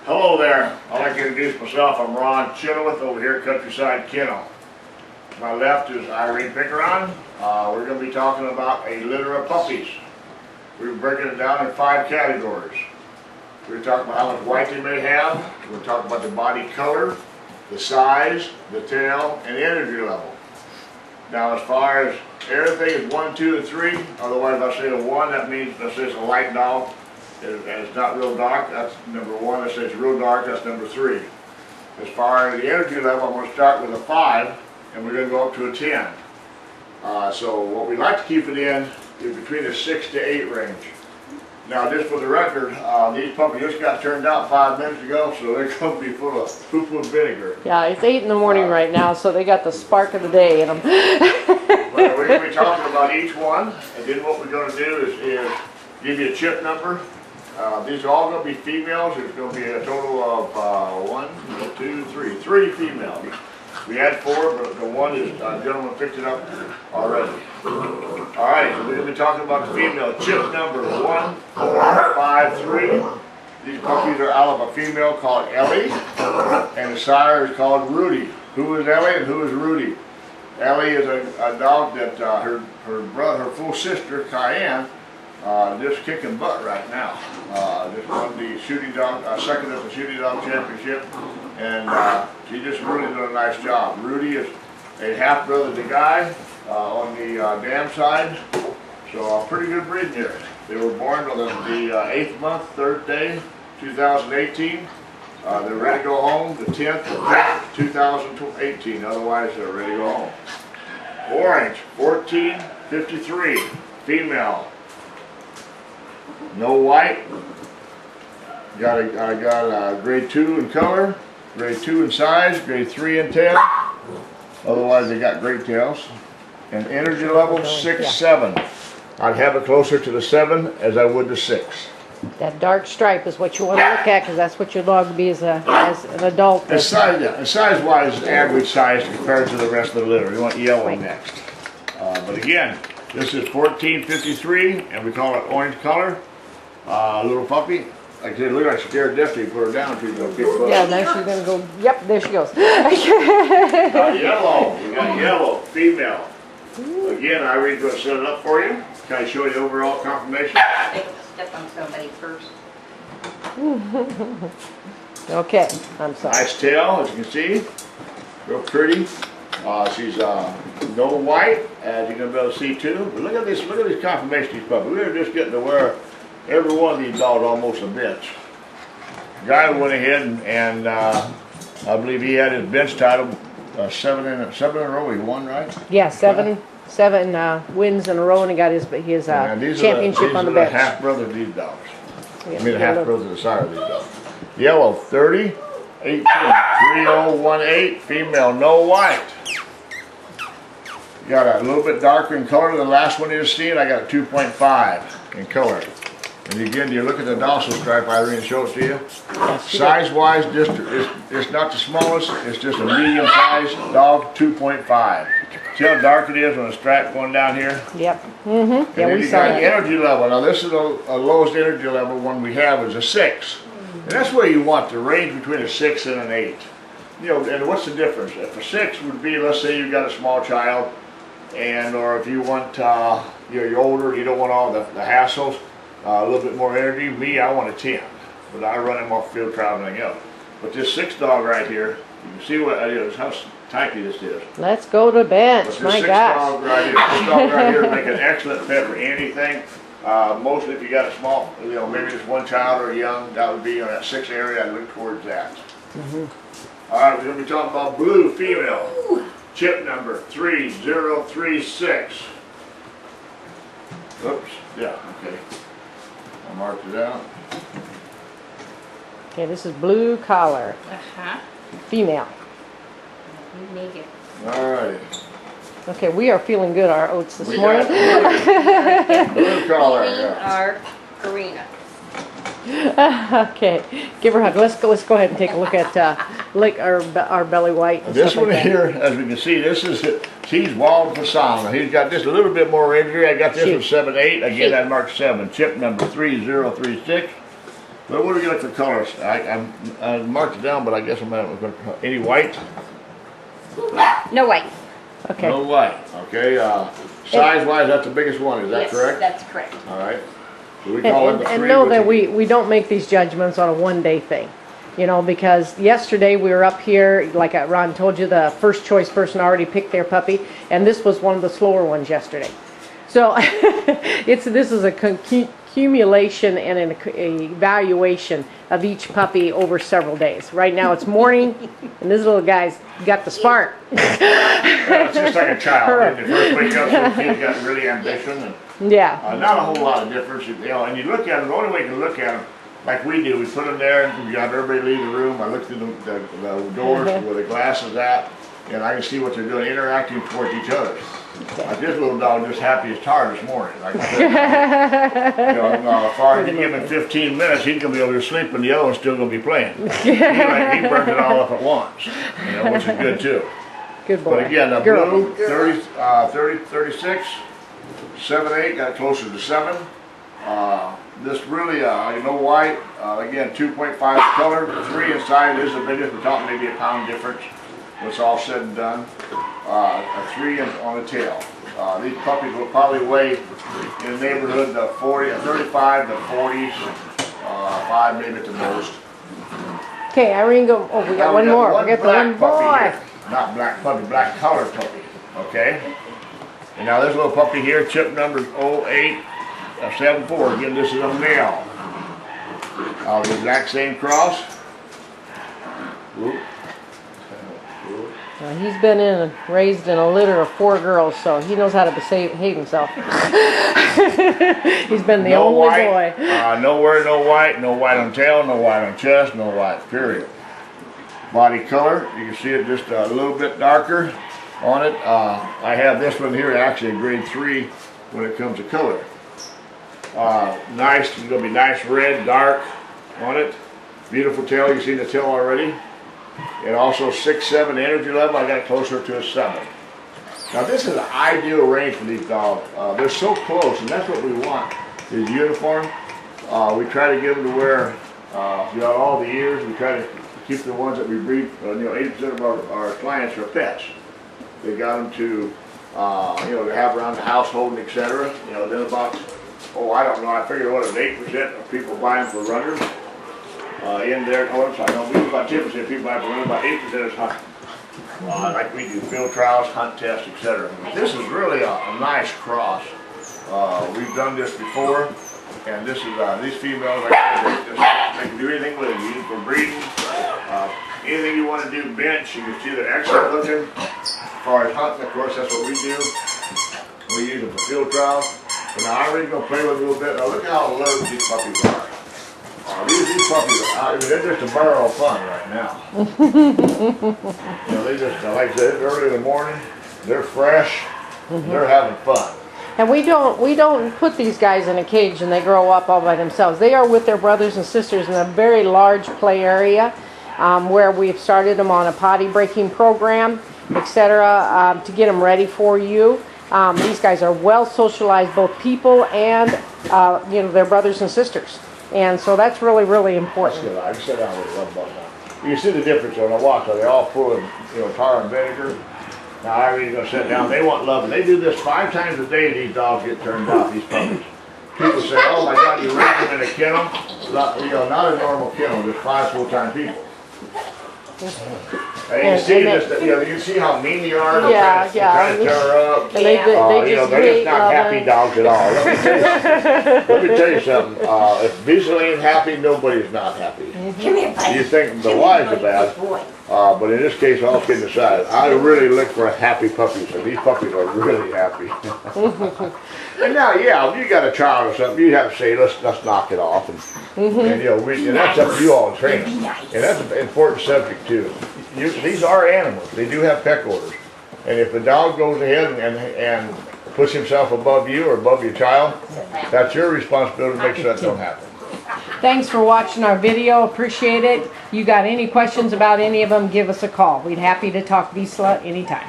Hello there. I'd like to introduce myself. I'm Ron Chenoweth over here at Countryside Kennel. To my left is Irene Pickeron. We're going to be talking about a litter of puppies. We're breaking it down in 5 categories. We're going to talk about how much white they may have. We're going to talk about the body color, the size, the tail, and the energy level. Now, as far as everything is 1, 2, and 3, otherwise if I say a 1, that means let's say it's a light dog. And it's not real dark, that's number 1. If it's real dark, that's number 3. As far as the energy level, I'm going to start with a 5, and we're going to go up to a 10. So what we like to keep it in is between a 6 to 8 range. Now, just for the record, these puppies just got turned out 5 minutes ago, so they're going to be full of poo-poo and vinegar. Yeah, it's 8 in the morning right now, so they got the spark of the day in them. Well, we're going to be talking about each one, and then what we're going to do is give you a chip number. These are all going to be females. There's going to be a total of 1, 2, 3 females. We had 4, but the one is gentleman picked it up already. All right, so we're going to be talking about the female. Chip number 1, 4, 5, 3. These puppies are out of a female called Ellie, and the sire is called Rudy. Who is Ellie and who is Rudy? Ellie is a dog that her full sister Cayenne. Just kicking butt right now. Just won the shooting dog, second at the shooting dog championship, and she just really did a nice job. Rudy is a half brother to Guy on the dam side, so a pretty good breed there. They were born on the 8th month, 3rd day, 2018. They're ready to go home the 10th of 2018. Otherwise, they're ready to go home. Orange, 1453, female. No white. I got a grade 2 in color, grade 2 in size, grade 3 in tail. Otherwise, they got great tails. And energy level 6, 7. I'd have it closer to the 7 as I would the 6. That dark stripe is what you want to look at, because that's what your dog will be as an adult. And size-wise, average size compared to the rest of the litter. We want yellow next. But again, this is 1453, and we call it orange color. Little puppy. Like I said, look like she scared death to put her down to the Yeah, now she's gonna go. Yep, there she goes. Yellow. We got yellow, female. Again, Irene's going to set it up for you. Can I show you the overall confirmation? Step on somebody first. Okay, I'm sorry. Nice tail, as you can see. Real pretty. She's no white, as you're going to be able to see too. But look at this confirmation of these puppies. We're just getting to wear every one of these dogs almost a bench. Guy went ahead and I believe he had his bench title 7 in a row. He won, right? Yeah, seven wins in a row, and he got his championship on the bench. These are the half brother of these dogs. Yeah, I mean, the half brother of the sire of these dogs. Yellow 30, 18, 3018, female, no white. Got a little bit darker in color than the last one you just seen. I got a 2.5 in color. And again, you look at the dorsal stripe, Irene showed it to you. Size-wise, it's not the smallest. It's just a medium-sized dog, 2.5. See how dark it is on the stripe going down here? Yep. Mm-hmm. Yeah, we saw the energy level. Now, this is the lowest energy level one we have is a 6. And that's where you want the range between a 6 and an 8. You know, and what's the difference? If a 6 would be, let's say you've got a small child, or if you want, you're older, you don't want all the hassles, a little bit more energy. Me, I want a 10, but I run him off field traveling else. But this 6 dog right here, you can see what it is, how tighty this is. Let's go to bench, my gosh. This dog right here make an excellent pet for anything. Mostly if you got a small, maybe just one child or young, that would be on that 6 area. I'd look towards that. All right, we're going to be talking about blue female. Ooh. Chip number 3036. Oops, yeah, okay. I marked it out. Okay, this is blue collar. Female. You make it. All right. Okay, we are feeling good, our oats this morning. Blue collar. Our Karina. Okay, give her a hug. Let's go ahead and take a look at our belly white. And this one like here, as we can see, she's wild for song. He's got just a little bit more injury. I got this one 7-8. Again, I marked 7. Chip number 3036. But what do we get for colors? I marked it down, but I guess I'm going to, any white? No white. Okay. No white, okay. Size-wise, that's the biggest one, is that Yes, correct? that's correct. All right. So we call it the And three. know which that is- we don't make these judgments on a one-day thing. You know, because yesterday we were up here, like Ron told you, the first choice person already picked their puppy, and this was one of the slower ones yesterday. So this is a accumulation and an evaluation of each puppy over several days. Right now it's morning, and this little guy's got the spark. It's just like a child. When you first wake up, some kids got really ambition. And, Yeah. not a whole lot of difference, you know. And you look at them. The only way you can look at them, like we do, we put them there, and we have everybody leave the room. I look through the doors where the glass is at, and I can see what they're doing, interacting towards each other. Like this little dog just happy as tar this morning. Like I said, you know, as far as you give him 15 minutes, he's gonna be able to sleep, and the other one's still gonna be playing. He burns it all up at once, you know, which is good too. Good boy. But again, the Girl. blue, 36, 7-8, got closer to 7. This really, no white, again, 2.5 color, 3 inside is the biggest. We're talking maybe a pound difference when it's all said and done. A 3 on the tail. These puppies will probably weigh in the neighborhood of 35 to 40s, 5 maybe at the most. Okay, Irene, go. Oh, we got Now one more. We got the black one puppy boy. here. Not black puppy, black colored puppy. Okay? And now this little puppy here, chip number 0874. Again, this is a male. The exact same cross. Whoop. He's been raised in a litter of 4 girls, so he knows how to behave himself. He's been the No only white, boy. nowhere, no white on tail, no white on chest, no white, period. Body color, you can see it just a little bit darker on it. I have this one here actually a grade 3 when it comes to color. Nice, it's going to be nice red, dark on it. Beautiful tail, you've seen the tail already. And also 6-7 energy level, I got it closer to a 7. Now this is an ideal range for these dogs. They're so close, and that's what we want, is uniform. We try to get them to wear, throughout all the years, we try to keep the ones that we breed, 80% of our clients are pets. They got them to, to have around the household and etc. Then about, I don't know, I figure what, 8% of people buy them for runners. In there, I know we about 10% of people buy them for runners, about 8% is hunting. Like we do field trials, hunt tests, etc. This is really a nice cross. We've done this before, and this is these females, like I said, they can do anything with it. You use it for breeding, anything you want to do, bench. You can see they're excellent looking. As far as hunting, of course, that's what we do. We use them for field trials. But now I'm really going to play with it a little bit. Now look how alert these puppies are. These puppies are, they're just a barrel of fun right now. They just, like I said, early in the morning, they're fresh, they're having fun. And we don't put these guys in a cage and they grow up all by themselves. They are with their brothers and sisters in a very large play area where we've started them on a potty breaking program, etc., to get them ready for you. These guys are well socialized, both people and their brothers and sisters. And so that's really, really important. That's good. I can sit down with a rub about that. You can see the difference when I walk. They're all full of tar and vinegar. Now I really gonna sit down. They want love. And they do this 5 times a day. These dogs get turned off. These puppies. People say, "Oh my God, you raised them in a kennel." Not a normal kennel. There's 5 full-time people. And you see this. You see how mean they are. They're trying to tear her up. And they just they're hate just not happy loving. dogs at all. Let me tell you something. If visually ain't happy, nobody's not happy. You think the wives are bad, but in this case, all kidding aside, I really look for happy puppies, and these puppies are really happy. And now, if you got a child or something, you have to say, let's knock it off, and that's up to you all in training, and that's an important subject too. These are animals; they do have peck orders, and if the dog goes ahead and puts himself above you or above your child, that's your responsibility to make sure that don't happen. Thanks for watching our video. Appreciate it. You got any questions about any of them, give us a call. We'd happy to talk Vizsla anytime.